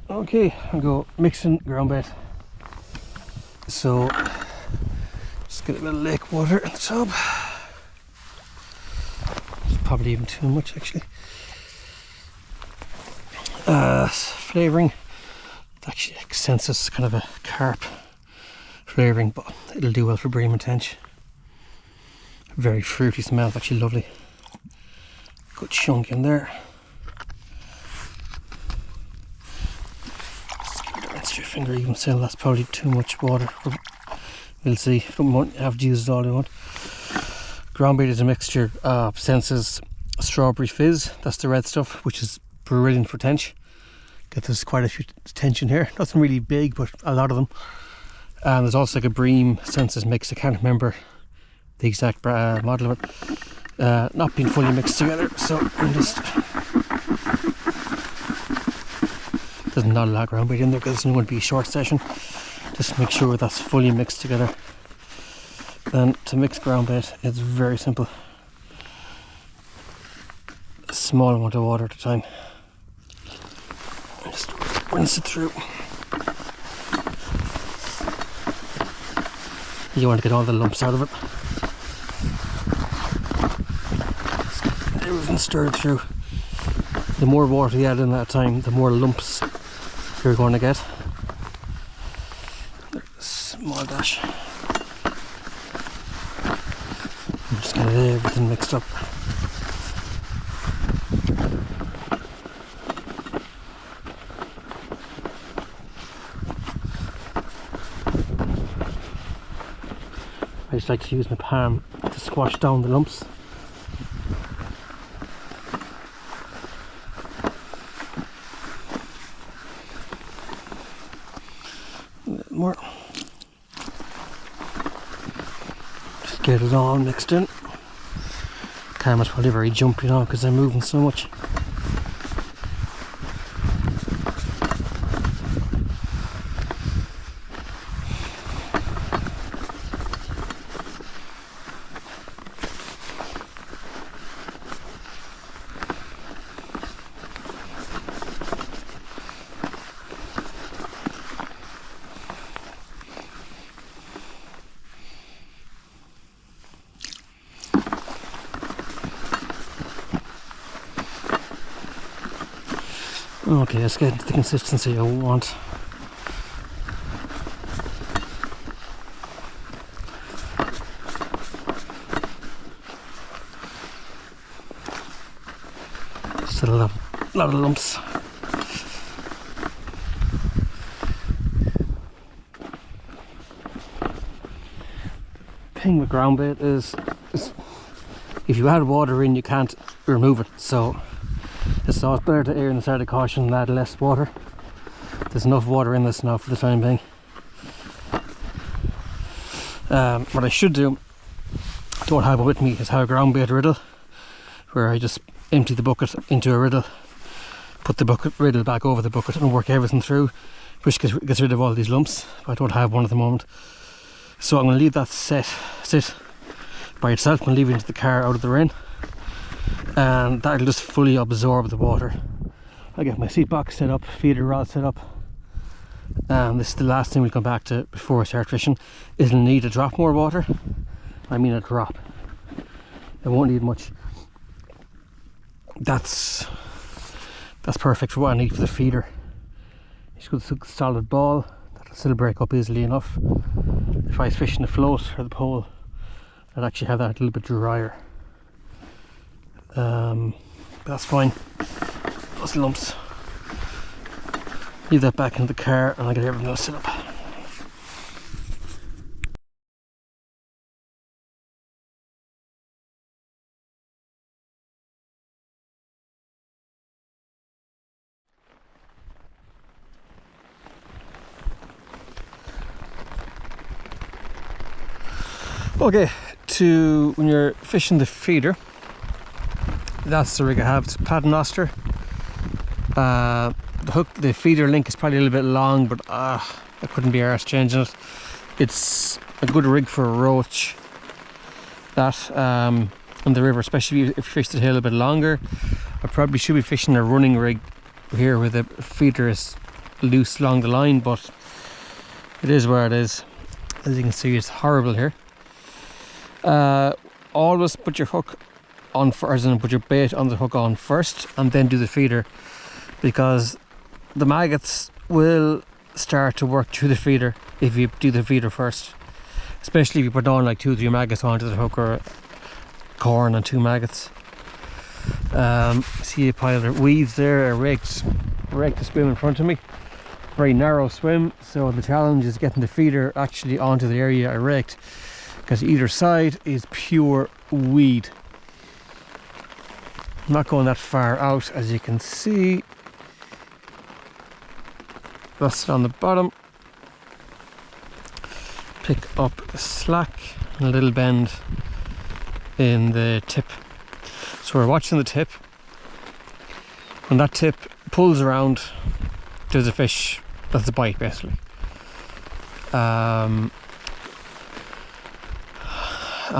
Okay, I'll go mixing ground bait. So just get a bit of lake water in the tub. It's probably even too much actually. Flavouring, it's actually Sensus, kind of a carp flavouring, but it'll do well for bream and tench. Very fruity smell, it's actually lovely. Good chunk in there. Just give it a rinse your finger even still, that's probably too much water. We'll see, we won't have to use it all we want. Ground bait is a mixture of Sensus Strawberry Fizz, that's the red stuff, which is brilliant for tench. There's quite a few tench in here, nothing really big, but a lot of them. And there's also like a bream Sensus mix, I can't remember the exact model of it. Not being fully mixed together, so I'm just... There's not a lot of ground bait in there because it's going to be a short session. Just make sure that's fully mixed together. Then to mix ground bait, it's very simple. A small amount of water at a time. Just rinse it through. You want to get all the lumps out of it. Just everything stirred through. The more water you add in that time, the more lumps you're going to get. There's a small dash. Just get everything mixed up. I just like to use my palm to squash down the lumps. A bit more. Just get it all mixed in. Camera's probably very jumpy now because I'm moving so much. Okay, let's get the consistency I want. Still a lot of lumps. The thing with ground bait is if you add water in, you can't remove it, so it's always better to err on the side of caution and add less water. There's enough water in this now for the time being. What I should do, don't have it with me, is have a ground bait riddle where I just empty the bucket into a riddle, put the bucket riddle back over the bucket and work everything through, which gets rid of all these lumps. But I don't have one at the moment, so I'm going to leave that sit by itself. I'm going to leave it into the car out of the rain, and that'll just fully absorb the water. I get my seat box set up, feeder rod set up, and this is the last thing we'll come back to before I start fishing. It'll need a drop more water. I mean a drop. It won't need much. That's perfect for what I need for the feeder. It's a good solid ball that'll still break up easily enough. If I was fishing the float or the pole, I'd actually have that a little bit drier. That's fine. Those lumps, leave that back in the car and I'll get everything else set up. Okay, when you're fishing the feeder, that's the rig I have. It's Paternoster. The feeder link is probably a little bit long, but I couldn't be arsed changing it. It's a good rig for a roach. That on the river, especially if you fish the hill a bit longer. I probably should be fishing a running rig here where the feeder is loose along the line, but it is where it is. As you can see, it's horrible here. Always put your hook on first, and put your bait on the hook on first, and then do the feeder, because the maggots will start to work through the feeder if you do the feeder first, especially if you put on like 2 or 3 maggots onto the hook, or corn and 2 maggots. See a pile of weeds there. I raked the swim in front of me. Very narrow swim, so the challenge is getting the feeder actually onto the area I raked, because either side is pure weed. I'm not going that far out, as you can see. That's it on the bottom. Pick up the slack and a little bend in the tip. So we're watching the tip. When that tip pulls around, there's a fish. That's a bite, basically. On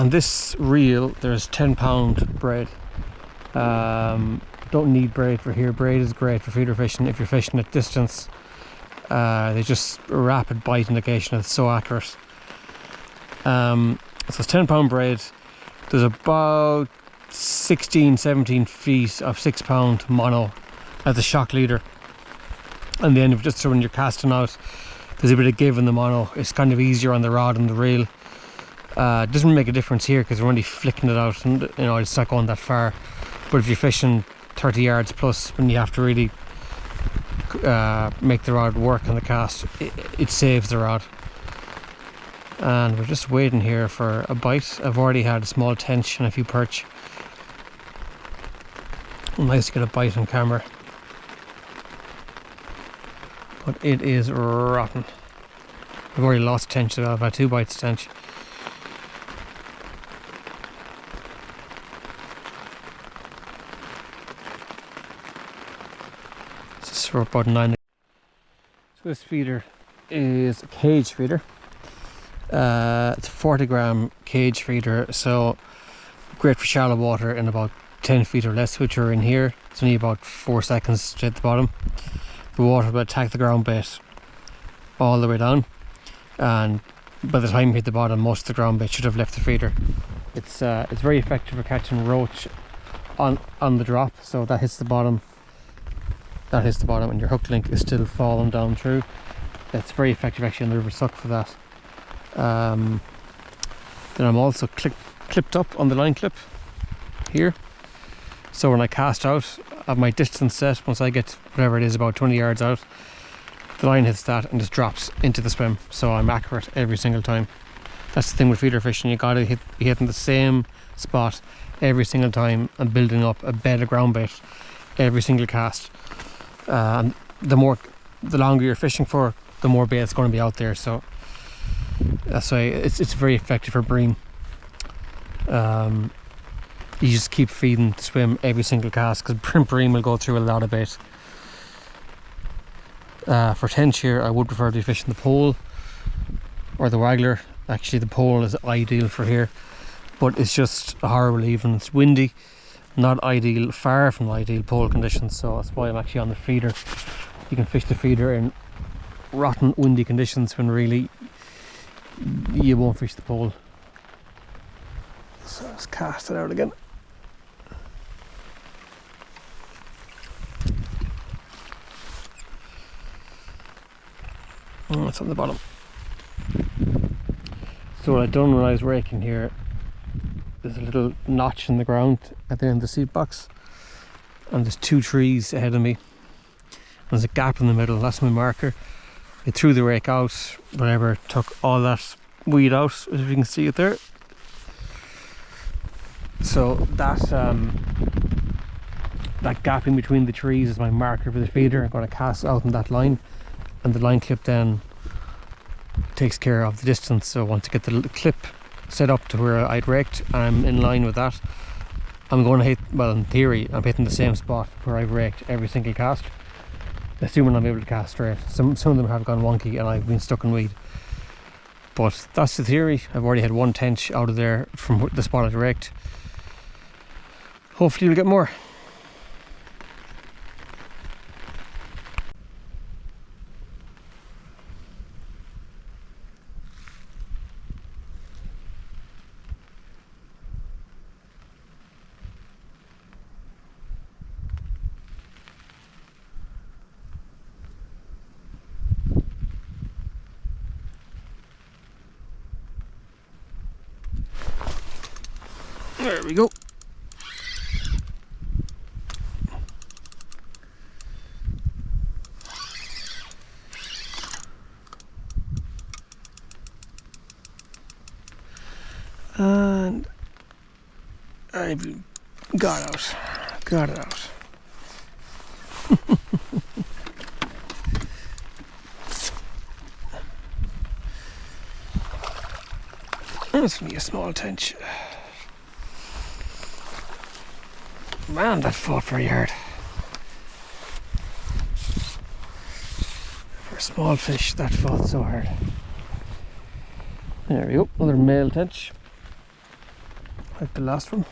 this reel, there's 10-pound braid. Don't need braid for here. Braid is great for feeder fishing if you're fishing at distance. They just rapid bite indication. It's so accurate. So it's 10-pound braid. There's about 16-17 feet of 6-pound mono as a shock leader, and the end of just when you're casting out, there's a bit of give in the mono. It's kind of easier on the rod and the reel. It doesn't make a difference here because we're only flicking it out, and you know, it's not going that far. But if you're fishing 30 yards plus, when you have to really make the rod work on the cast, it saves the rod. And we're just waiting here for a bite. I've already had a small tench and a few perch. Nice to get a bite on camera, but it is rotten. I've already lost tench, so I've had 2 bites of tench. This is for about 9. So this feeder is a cage feeder. It's a 40-gram cage feeder, so great for shallow water in about 10 feet or less, which are in here. It's only about 4 seconds to hit the bottom. The water will attack the ground bait all the way down, and by the time you hit the bottom, most of the ground bait should have left the feeder. It's very effective for catching roach on the drop. So that hits the bottom, and your hook link is still falling down through. It's very effective actually on the river suck for that. Then I'm also clipped up on the line clip here, so when I cast out, I have my distance set. Once I get whatever it is, about 20 yards out, the line hits that and just drops into the swim, so I'm accurate every single time. That's the thing with feeder fishing, you gotta be hitting the same spot every single time and building up a bed of ground bait every single cast. And the longer you're fishing for, the more bait's going to be out there, so that's why it's very effective for bream. You just keep feeding the swim every single cast, because bream will go through a lot of bait. For tench here, I would prefer to be fishing the pole or the waggler. Actually, the pole is ideal for here, but it's just horrible even. It's windy, not ideal, far from ideal pole conditions, so that's why I'm actually on the feeder. You can fish the feeder in rotten windy conditions when really you won't fish the pole. So let's cast it out again. Oh, it's on the bottom. So what I've done when I was raking here, there's a little notch in the ground at the end of the seat box, and there's 2 trees ahead of me. There's a gap in the middle, that's my marker. I threw the rake out, whatever, took all that weed out, as you can see it there. So that gap in between the trees is my marker for the feeder. I'm going to cast out on that line, and the line clip then takes care of the distance. So once I get the clip set up to where I'd raked, I'm in line with that, I'm going to hit, well, in theory I'm hitting the same spot where I've raked every single cast, assuming I'm able to cast straight. Some of them have gone wonky and I've been stuck in weed, but that's the theory. I've already had 1 tench out of there from the spot I'd raked. Hopefully we'll get more. There we go. And I've got it out. That's only a small tench. Man, that fought very hard. For a small fish, that fought so hard. There we go, another male tench. Like the last one.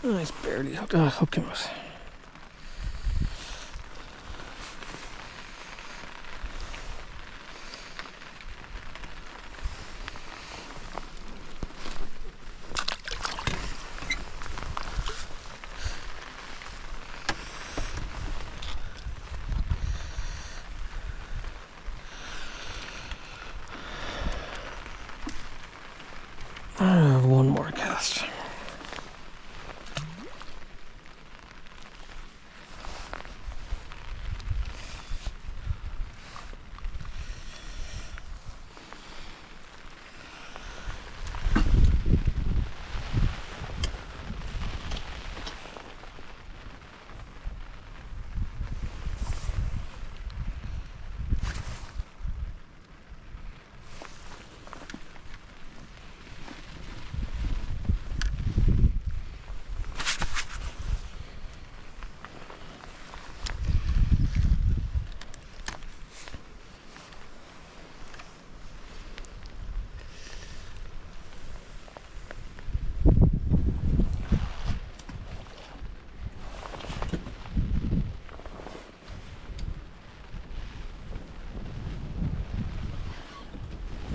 Oh, he's barely hooked. Oh, hook him out. I have one more cast.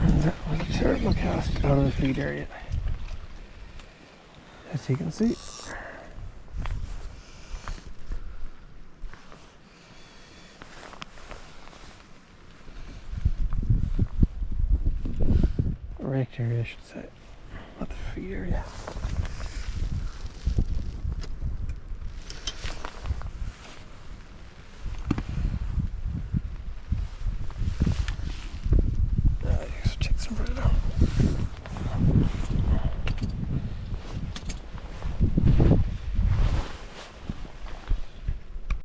And that was a terrible cast out of the feed area, as you can see. Right area, I should say.